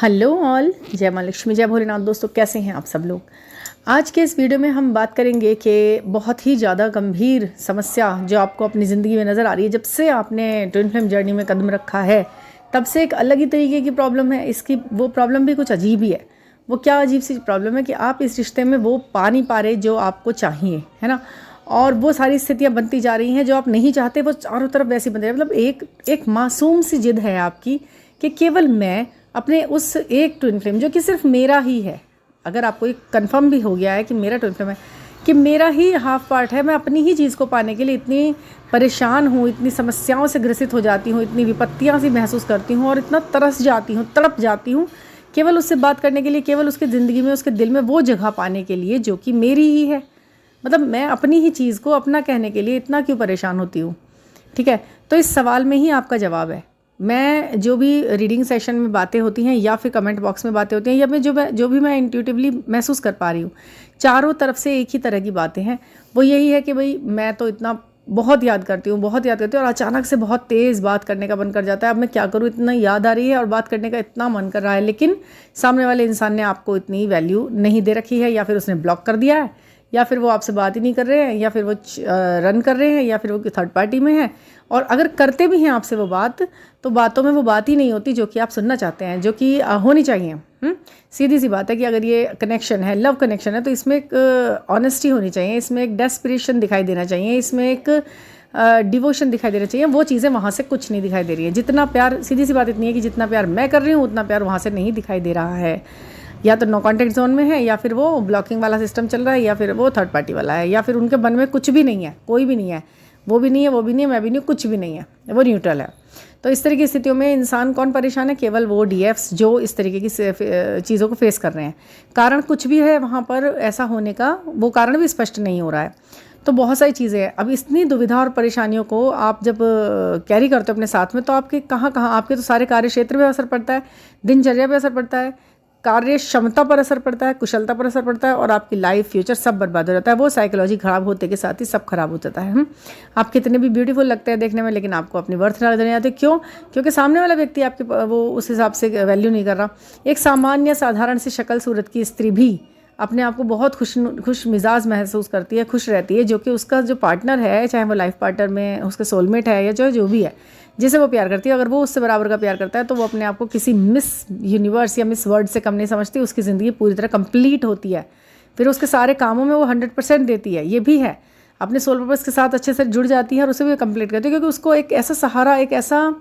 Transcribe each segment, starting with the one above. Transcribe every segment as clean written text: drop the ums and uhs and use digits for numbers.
Hello all, जय माँ लक्ष्मी, जय भोलेनाथ। दोस्तों, कैसे हैं आप सब लोग। आज के इस वीडियो में हम बात करेंगे कि बहुत ही ज़्यादा गंभीर समस्या जो आपको अपनी ज़िंदगी में नज़र आ रही है। जब से आपने ट्विन फ्लेम जर्नी में कदम रखा है तब से एक अलग ही तरीके की प्रॉब्लम है। इसकी वो प्रॉब्लम भी कुछ अजीब ही है। वो क्या अजीब सी प्रॉब्लम है कि आप इस रिश्ते में वो पा नहीं पा रहे जो आपको चाहिए, है ना। और वो सारी स्थितियाँ बनती जा रही हैं जो आप नहीं चाहते, वो चारों तरफ वैसी बन रही है। मतलब एक मासूम सी जिद है आपकी कि केवल मैं अपने उस एक ट्विन फ्लेम जो कि सिर्फ मेरा ही है, अगर आपको एक कंफर्म भी हो गया है कि मेरा ट्विन फ्लेम है, कि मेरा ही हाफ पार्ट है, मैं अपनी ही चीज़ को पाने के लिए इतनी परेशान हूँ, इतनी समस्याओं से ग्रसित हो जाती हूँ, इतनी विपत्तियाँ सी महसूस करती हूँ और इतना तरस जाती हूँ, तड़प जाती हूँ केवल उससे बात करने के लिए, केवल उसके ज़िंदगी में, उसके दिल में वो जगह पाने के लिए जो कि मेरी ही है। मतलब मैं अपनी ही चीज़ को अपना कहने के लिए इतना क्यों परेशान होती हूँ। ठीक है, तो इस सवाल में ही आपका जवाब है। मैं जो भी रीडिंग सेशन में बातें होती हैं या फिर कमेंट बॉक्स में बातें होती हैं या मैं जो भी मैं इंट्यूटिवली महसूस कर पा रही हूँ, चारों तरफ से एक ही तरह की बातें हैं। वो यही है कि भाई मैं तो इतना बहुत याद करती हूँ, बहुत याद करती हूँ, और अचानक से बहुत तेज़ बात करने का मन कर जाता है। अब मैं क्या करूँ, इतना याद आ रही है और बात करने का इतना मन कर रहा है, लेकिन सामने वाले इंसान ने आपको इतनी वैल्यू नहीं दे रखी है, या फिर उसने ब्लॉक कर दिया है, या फिर वो आपसे बात ही नहीं कर रहे हैं, या फिर वो रन कर रहे हैं, या फिर वो थर्ड पार्टी में है। और अगर करते भी हैं आपसे वो बात, तो बातों में वो बात ही नहीं होती जो कि आप सुनना चाहते हैं, जो कि होनी चाहिए। सीधी सी बात है कि अगर ये कनेक्शन है, लव कनेक्शन है, तो इसमें एक ऑनेस्टी होनी चाहिए, इसमें एक डेस्परेशन दिखाई देना चाहिए, इसमें एक डिवोशन दिखाई देना चाहिए। वो चीज़ें वहाँ से कुछ नहीं दिखाई दे रही है। जितना प्यार, सीधी सी बात इतनी है कि जितना प्यार मैं कर रही हूँ उतना प्यार वहाँ से नहीं दिखाई दे रहा है। या तो नो कॉन्टेक्ट जोन में है, या फिर वो ब्लॉकिंग वाला सिस्टम चल रहा है, या फिर वो थर्ड पार्टी वाला है, या फिर उनके मन में कुछ भी नहीं है, कोई भी नहीं है, वो भी नहीं है, वो भी नहीं है, मैं भी नहीं हूँ, कुछ भी नहीं है, वो न्यूट्रल है। तो इस तरह की स्थितियों में इंसान कौन परेशान है? केवल वो डीएफ्स जो इस तरीके की चीज़ों को फेस कर रहे हैं। कारण कुछ भी है वहाँ पर ऐसा होने का, वो कारण भी स्पष्ट नहीं हो रहा है। तो बहुत सारी चीज़ें हैं। अब इतनी दुविधा और परेशानियों को आप जब कैरी करते हो अपने साथ में, तो आपके कहाँ कहाँ, आपके तो सारे कार्य क्षेत्र पे असर पड़ता है, दिनचर्या पे असर पड़ता है, कार्य क्षमता पर असर पड़ता है, कुशलता पर असर पड़ता है, और आपकी लाइफ, फ्यूचर सब बर्बाद हो जाता है। वो साइकोलॉजी खराब होते के साथ ही सब खराब हो जाता है। आप कितने भी ब्यूटीफुल लगते हैं देखने में, लेकिन आपको अपनी वर्थ ना देने आते। क्यों? क्योंकि सामने वाला व्यक्ति आपके वो उस हिसाब से वैल्यू नहीं कर रहा। एक सामान्य साधारण सी शक्ल सूरत की स्त्री भी अपने आप को बहुत खुश मिजाज महसूस करती है, खुश रहती है, जो कि उसका जो पार्टनर है, चाहे वो लाइफ पार्टनर में उसका सोलमेट है या जो भी है, जिसे वो प्यार करती है, अगर वो उससे बराबर का प्यार करता है, तो वो अपने आप को किसी मिस यूनिवर्स या मिस वर्ल्ड से कम नहीं समझती। उसकी ज़िंदगी पूरी तरह कंप्लीट होती है। फिर उसके सारे कामों में वो 100% देती है। ये भी है, अपने सोल पर्पस के साथ अच्छे से जुड़ जाती है और उसे भी कंप्लीट करती है, क्योंकि उसको एक ऐसा सहारा, एक ऐसा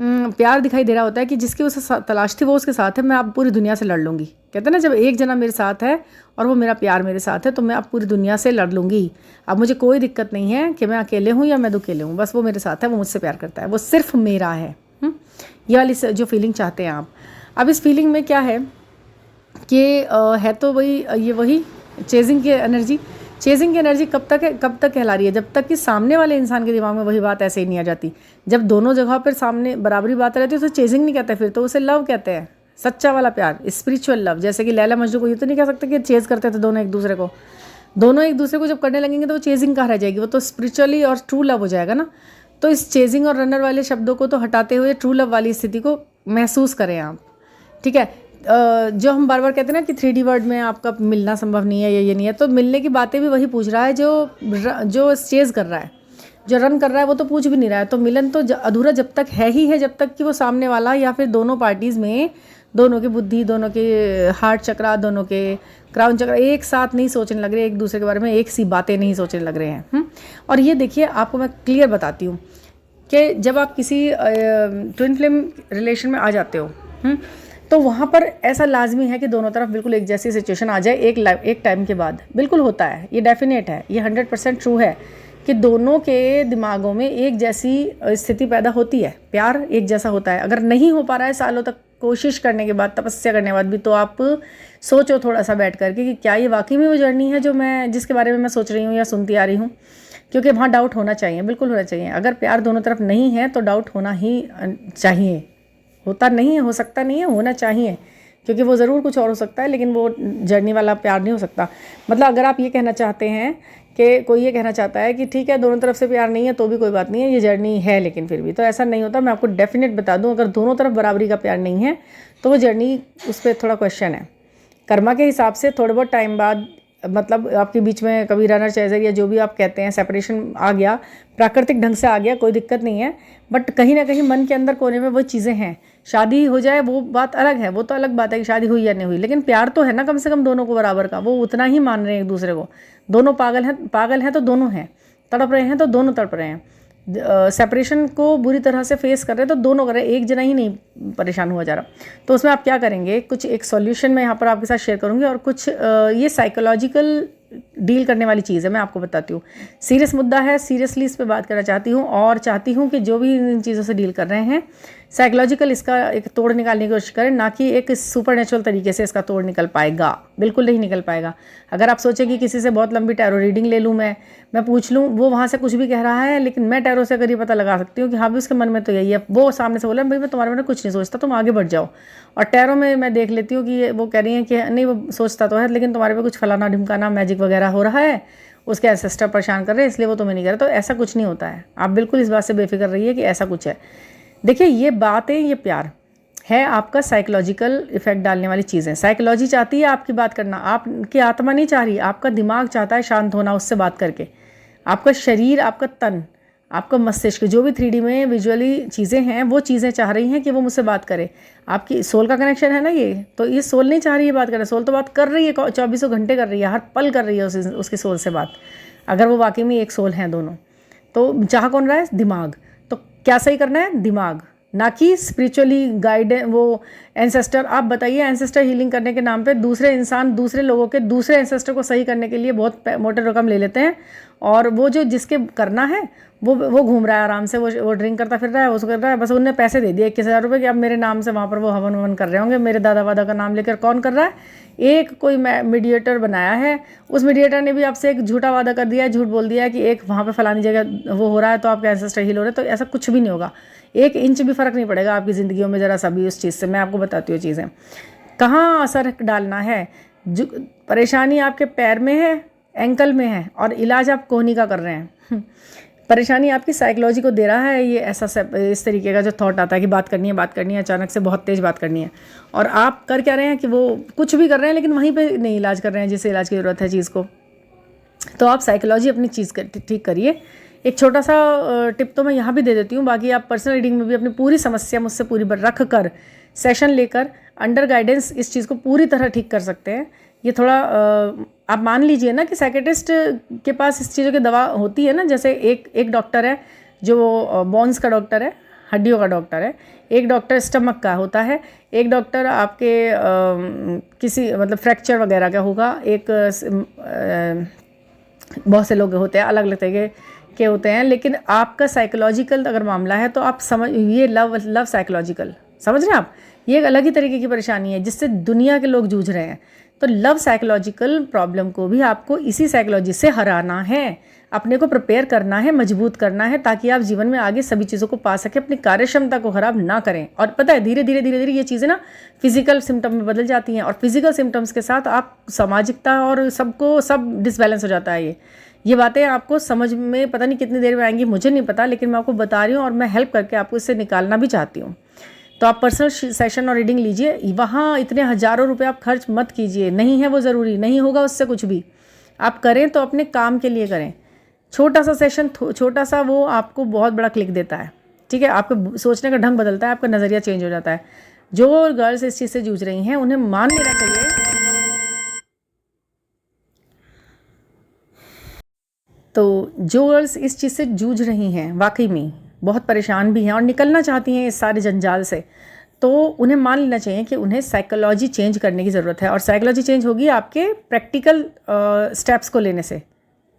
प्यार दिखाई दे रहा होता है कि जिसकी उसे तलाश थी वो उसके साथ है। मैं अब पूरी दुनिया से लड़ लूँगी। कहते हैं ना, जब एक जना मेरे साथ है और वो मेरा प्यार मेरे साथ है, तो मैं अब पूरी दुनिया से लड़ लूँगी। अब मुझे कोई दिक्कत नहीं है कि मैं अकेले हूँ या मैं अकेले हूँ, बस वो मेरे साथ है, वो मुझसे प्यार करता है, वो सिर्फ मेरा है। ये वाली जो फीलिंग चाहते हैं आप। अब इस फीलिंग में क्या है कि है तो वही चेजिंग की एनर्जी। चेजिंग की एनर्जी कब तक कहला रही है? जब तक कि सामने वाले इंसान के दिमाग में वही बात ऐसे ही नहीं आ जाती। जब दोनों जगह पर सामने बराबरी बात रहती है तो चेजिंग नहीं कहते, फिर तो उसे लव कहते हैं, सच्चा वाला प्यार, स्पिरिचुअल लव। जैसे कि लैला मजनू को ये तो नहीं कह सकते कि चेज करते थे दोनों एक दूसरे को। दोनों एक दूसरे को जब करने लगेंगे तो वो चेजिंग कहाँ रह जाएगी? वो तो स्पिरिचुअली और ट्रू लव हो जाएगा ना। तो इस चेजिंग और रनर वाले शब्दों को तो हटाते हुए ट्रू लव वाली स्थिति को महसूस करें आप। ठीक है, जो हम बार बार कहते हैं ना कि 3D वर्ड में आपका मिलना संभव नहीं है या ये नहीं है, तो मिलने की बातें भी वही पूछ रहा है जो चेज कर रहा है, जो रन कर रहा है, वो तो पूछ भी नहीं रहा है। तो मिलन तो अधूरा जब तक है ही है, जब तक कि वो सामने वाला या फिर दोनों पार्टीज़ में, दोनों की बुद्धि, दोनों के हार्ट चक्रा, दोनों के क्राउन चक्रा एक साथ नहीं सोचने लग रहे, एक दूसरे के बारे में एक सी बातें नहीं सोचने लग रहे हैं। और ये देखिए, आपको मैं क्लियर बताती हूँ कि जब आप किसी ट्विन फ्लेम रिलेशन में आ जाते हो, तो वहाँ पर ऐसा लाजमी है कि दोनों तरफ बिल्कुल एक जैसी सिचुएशन आ जाए एक टाइम के बाद। बिल्कुल होता है, ये डेफिनेट है, ये 100% ट्रू है कि दोनों के दिमागों में एक जैसी स्थिति पैदा होती है, प्यार एक जैसा होता है। अगर नहीं हो पा रहा है सालों तक कोशिश करने के बाद, तपस्या करने के बाद भी, तो आप सोचो थोड़ा सा बैठ करके कि क्या ये वाकई में वो जर्नी है जिसके बारे में मैं सोच रही हूँ या सुनती आ रही हूँ। क्योंकि वहाँ डाउट होना चाहिए, बिल्कुल होना चाहिए। अगर प्यार दोनों तरफ नहीं है तो डाउट होना ही चाहिए। होता नहीं है, हो सकता नहीं है, होना चाहिए। क्योंकि वो ज़रूर कुछ और हो सकता है, लेकिन वो जर्नी वाला प्यार नहीं हो सकता। मतलब अगर आप ये कहना चाहते हैं कि कोई ये कहना चाहता है कि ठीक है दोनों तरफ से प्यार नहीं है तो भी कोई बात नहीं है, ये जर्नी है लेकिन फिर भी, तो ऐसा नहीं होता। मैं आपको डेफिनेट बता दूं, अगर दोनों तरफ बराबरी का प्यार नहीं है तो वो जर्नी, उस पर थोड़ा क्वेश्चन है। कर्मा के हिसाब से थोड़े बहुत टाइम बाद, मतलब आपके बीच में कभी रनर चेजर या जो भी आप कहते हैं सेपरेशन आ गया, प्राकृतिक ढंग से आ गया, कोई दिक्कत नहीं है, बट कहीं ना कहीं मन के अंदर कोने में वो चीज़ें हैं। शादी हो जाए वो बात अलग है, वो तो अलग बात है कि शादी हुई या नहीं हुई, लेकिन प्यार तो है ना कम से कम दोनों को बराबर का, वो उतना ही मान रहे हैं एक दूसरे को। दोनों पागल हैं तो दोनों हैं, तड़प रहे हैं तो दोनों तड़प रहे हैं, सेपरेशन को बुरी तरह से फेस कर रहे हैं तो दोनों कर रहे हैं, एक जना ही नहीं परेशान हुआ जा रहा। तो उसमें आप क्या करेंगे, कुछ एक सॉल्यूशन मैं यहाँ पर आपके साथ शेयर करूँगी, और कुछ ये साइकोलॉजिकल डील करने वाली चीज़ है, मैं आपको बताती हूँ। सीरियस मुद्दा है, सीरियसली इस पर बात करना चाहती हूँ, और चाहती हूँ कि जो भी इन चीज़ों से डील कर रहे हैं साइकोलॉजिकल इसका एक तोड़ निकालने की कोशिश करें, ना कि एक सुपर नेचुरल तरीके से इसका तोड़ निकल पाएगा, बिल्कुल नहीं निकल पाएगा। अगर आप सोचें कि किसी से बहुत लंबी टैरो रीडिंग ले लूँ, मैं पूछ लूँ, वो वहाँ से कुछ भी कह रहा है, लेकिन मैं टैरो से अगर ये पता लगा सकती हूँ कि हाँ भी उसके मन में तो यही है, वो सामने से बोला भाई मैं तुम्हारे मन में कुछ नहीं सोचता, तुम आगे बढ़ जाओ। और टैरो में मैं देख लेती हूँ कि वो कह रही हैं कि नहीं वो सोचता तो है, लेकिन तुम्हारे पे कुछ फलाना ढिमकाना मैजिक वगैरह हो रहा है, उसके एंसेस्टर परेशान कर रहे हैं, इसलिए वो तुम्हें नहीं कर रहा। तो ऐसा कुछ नहीं होता है, आप बिल्कुल इस बात से बेफिक्र रहिए कि ऐसा कुछ है। देखिए ये बातें, ये प्यार है आपका साइकोलॉजिकल इफेक्ट डालने वाली चीज़ है। साइकोलॉजी चाहती है आपकी बात करना, आपकी आत्मा नहीं चाह रही, आपका दिमाग चाहता है शांत होना उससे बात करके। आपका शरीर, आपका तन, आपका मस्तिष्क, जो भी 3D में विजुअली चीज़ें हैं वो चीज़ें चाह रही हैं कि वो मुझसे बात करे। आपकी सोल का कनेक्शन है ना ये, तो ये सोल नहीं चाह रही है बात करें, सोल तो बात कर रही है, 24 घंटे कर रही है, हर पल कर रही है उसकी सोल से बात, अगर वो वाकई में एक सोल हैं दोनों। तो चाह कौन रहा है? दिमाग। तो क्या सही करना है? दिमाग, ना कि स्पिरिचुअली गाइड वो एंसेस्टर। आप बताइए, एंसेस्टर हीलिंग करने के नाम पे दूसरे इंसान, दूसरे लोगों के दूसरे एंसेस्टर को सही करने के लिए बहुत मोटे रकम ले लेते हैं, और वो जो जिसके करना है वो घूम रहा है आराम से, वो ड्रिंक करता फिर रहा है, वो कर रहा है, बस उन्हें पैसे दे दिए 21,000 रुपये कि अब मेरे नाम से वहाँ पर वो हवन ववन कर रहे होंगे, मेरे दादा वादा का नाम लेकर। कौन कर रहा है? एक कोई मीडिएटर बनाया है, उस मीडिएटर ने भी आपसे एक झूठा वादा कर दिया है, झूठ बोल दिया है कि एक वहाँ पे फलानी जगह वो हो रहा है तो आपके एंसेस्टर हील हो रहे हैं। तो ऐसा कुछ भी नहीं होगा, 1 इंच भी फ़र्क नहीं पड़ेगा आपकी ज़िंदगियों में ज़रा सा भी उस चीज़ से। मैं आपको बताती हूँ चीज़ें कहाँ असर डालना है। जो परेशानी आपके पैर में है, एंकल में है, और इलाज आप कोहनी का कर रहे हैं। परेशानी आपकी साइकोलॉजी को दे रहा है ये ऐसा इस तरीके का जो थॉट आता है कि बात करनी है, अचानक से बहुत तेज़ बात करनी है, और आप कर क्या रहे हैं कि वो कुछ भी कर रहे हैं लेकिन वहीं पे नहीं इलाज कर रहे हैं जिससे इलाज की ज़रूरत है चीज़ को। तो आप साइकोलॉजी अपनी चीज़ ठीक करिए। एक छोटा सा टिप तो मैं यहाँ भी दे देती हूँ, बाकी आप पर्सनल रीडिंग में भी अपनी पूरी समस्या मुझसे पूरी रख कर, सेशन लेकर, अंडर गाइडेंस इस चीज़ को पूरी तरह ठीक कर सकते हैं। ये थोड़ा आप मान लीजिए ना कि साइकेट्रिस्ट के पास इस चीज़ों की दवा होती है ना, जैसे एक डॉक्टर है जो बोन्स का डॉक्टर है, हड्डियों का डॉक्टर है, एक डॉक्टर स्टमक का होता है, एक डॉक्टर आपके किसी मतलब फ्रैक्चर वगैरह का होगा, एक बहुत से लोग होते हैं अलग अलग तरीके के होते हैं। लेकिन आपका साइकोलॉजिकल अगर मामला है तो आप समझ, ये लव साइकोलॉजिकल, समझ रहे हैं आप, ये एक अलग ही तरीके की परेशानी है जिससे दुनिया के लोग जूझ रहे हैं। तो लव साइकोलॉजिकल प्रॉब्लम को भी आपको इसी साइकोलॉजी से हराना है, अपने को प्रिपेयर करना है, मजबूत करना है, ताकि आप जीवन में आगे सभी चीज़ों को पा सकें, अपनी कार्य क्षमता को खराब ना करें। और पता है धीरे धीरे ये चीज़ें ना फिजिकल सिम्टम में बदल जाती हैं, और फिजिकल सिम्टम्स के साथ आप सामाजिकता और सब डिसबैलेंस हो जाता है। ये बातें आपको समझ में पता नहीं कितनी देर में आएंगी, मुझे नहीं पता, लेकिन मैं आपको बता रही हूँ और मैं हेल्प करके आपको इससे निकालना भी चाहती हूँ। तो आप पर्सनल सेशन और रीडिंग लीजिए, वहाँ इतने हज़ारों रुपए आप खर्च मत कीजिए, नहीं है वो ज़रूरी, नहीं होगा उससे कुछ भी। आप करें तो अपने काम के लिए करें। छोटा सा सेशन, छोटा सा, वो आपको बहुत बड़ा क्लिक देता है, ठीक है, आपको सोचने का ढंग बदलता है, आपका नज़रिया चेंज हो जाता है। जो गर्ल्स इस चीज़ से जूझ रही हैं उन्हें मान लेना चाहिए। तो जो गर्ल्स इस चीज़ से जूझ रही हैं, वाकई में बहुत परेशान भी हैं और निकलना चाहती हैं इस सारे जंजाल से, तो उन्हें मान लेना चाहिए कि उन्हें साइकोलॉजी चेंज करने की ज़रूरत है। और साइकोलॉजी चेंज होगी आपके प्रैक्टिकल स्टेप्स को लेने से।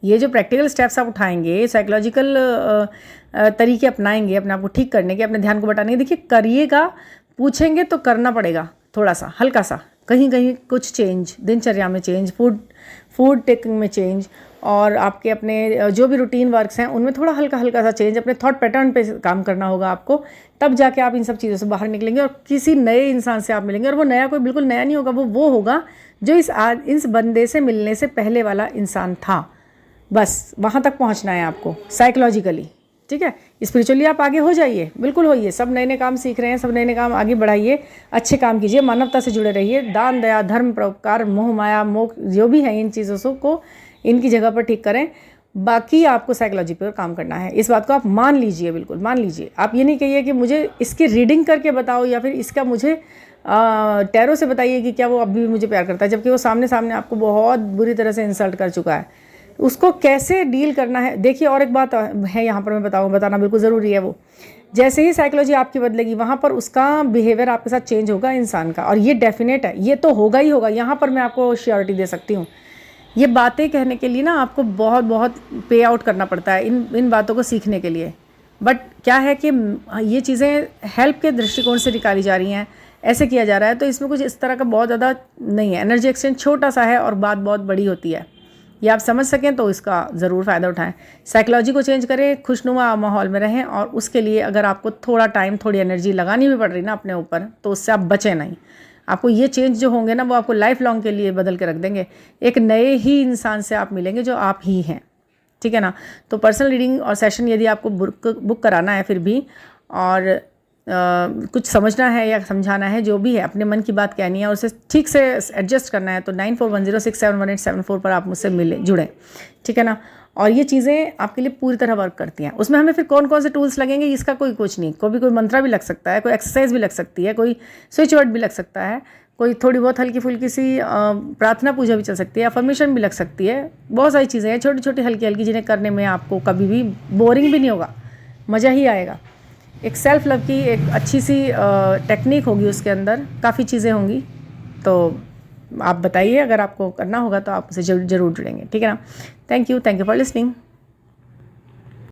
ये जो प्रैक्टिकल स्टेप्स आप उठाएंगे, साइकोलॉजिकल तरीके अपनाएंगे अपने आप को ठीक करने के, अपने ध्यान को बटाने के, देखिए करिएगा, पूछेंगे तो करना पड़ेगा, थोड़ा सा हल्का सा, कहीं कहीं कुछ चेंज, दिनचर्या में चेंज, फूड टेकिंग में चेंज, और आपके अपने जो भी रूटीन वर्क्स हैं उनमें थोड़ा हल्का हल्का सा चेंज, अपने थॉट पैटर्न पे काम करना होगा आपको, तब जाके आप इन सब चीज़ों से बाहर निकलेंगे और किसी नए इंसान से आप मिलेंगे। और वो नया कोई बिल्कुल नया नहीं होगा, वो होगा जो इस बंदे से मिलने से पहले वाला इंसान था। बस वहाँ तक पहुँचना है आपको साइकोलॉजिकली, ठीक है। स्पिरिचुअली आप आगे हो जाइए, बिल्कुल होइए, सब नए नए काम सीख रहे हैं, सब नए नए काम आगे बढ़ाइए, अच्छे काम कीजिए, मानवता से जुड़े रहिए, दान दया धर्म परोपकार मोह माया मोक्ष जो भी है इन चीज़ों को इनकी जगह पर ठीक करें। बाकी आपको साइकोलॉजी पर काम करना है, इस बात को आप मान लीजिए, बिल्कुल मान लीजिए। आप ये नहीं कहिए कि मुझे इसकी रीडिंग करके बताओ या फिर इसका मुझे टैरो से बताइए कि क्या वो अभी भी मुझे प्यार करता है, जबकि वो सामने सामने आपको बहुत बुरी तरह से इंसल्ट कर चुका है। उसको कैसे डील करना है देखिए। और एक बात है यहाँ पर मैं बताना बिल्कुल ज़रूरी है, वो जैसे ही साइकोलॉजी आपकी बदलेगी वहाँ पर उसका बिहेवियर आपके साथ चेंज होगा इंसान का, और ये डेफिनेट है, ये तो होगा ही होगा। यहाँ पर मैं आपको श्योरिटी दे सकती हूँ। ये बातें कहने के लिए ना आपको बहुत बहुत पे आउट करना पड़ता है इन बातों को सीखने के लिए। बट क्या है कि ये चीज़ें हेल्प के दृष्टिकोण से निकाली जा रही हैं, ऐसे किया जा रहा है, तो इसमें कुछ इस तरह का बहुत ज़्यादा नहीं है। एनर्जी एक्सचेंज छोटा सा है और बात बहुत बड़ी होती है, ये आप समझ सकें तो इसका ज़रूर फ़ायदा उठाएं। साइकोलॉजी को चेंज करें, खुशनुमा माहौल में रहें, और उसके लिए अगर आपको थोड़ा टाइम थोड़ी एनर्जी लगानी भी पड़ रही ना अपने ऊपर, तो उससे आप बचें नहीं। आपको ये चेंज जो होंगे ना वो आपको लाइफ लॉन्ग के लिए बदल के रख देंगे। एक नए ही इंसान से आप मिलेंगे जो आप ही हैं, ठीक है ना। तो पर्सनल रीडिंग और सेशन यदि आपको बुक कराना है फिर भी, और कुछ समझना है या समझाना है, जो भी है, अपने मन की बात कहनी है और उसे ठीक से एडजस्ट करना है, तो 9410671874 पर आप मुझसे जुड़ें, ठीक है ना। और ये चीज़ें आपके लिए पूरी तरह वर्क करती हैं। उसमें हमें फिर कौन कौन से टूल्स लगेंगे इसका कोई कुछ नहीं, कोई मंत्रा भी लग सकता है, कोई एक्सरसाइज भी लग सकती है, कोई स्विच वर्ड भी लग सकता है, कोई थोड़ी बहुत हल्की फुल्की सी प्रार्थना पूजा भी चल सकती है, अफर्मेशन भी लग सकती है। बहुत सारी चीज़ें हैं छोटी छोटी हल्की हल्की, जिन्हें करने में आपको कभी भी बोरिंग भी नहीं होगा, मज़ा ही आएगा। एक सेल्फ लव की एक अच्छी सी टेक्निक होगी उसके अंदर, काफ़ी चीज़ें होंगी। तो आप बताइए, अगर आपको करना होगा तो आप उसे ज़रूर जुड़ेंगे, ठीक है ना। Thank you for listening.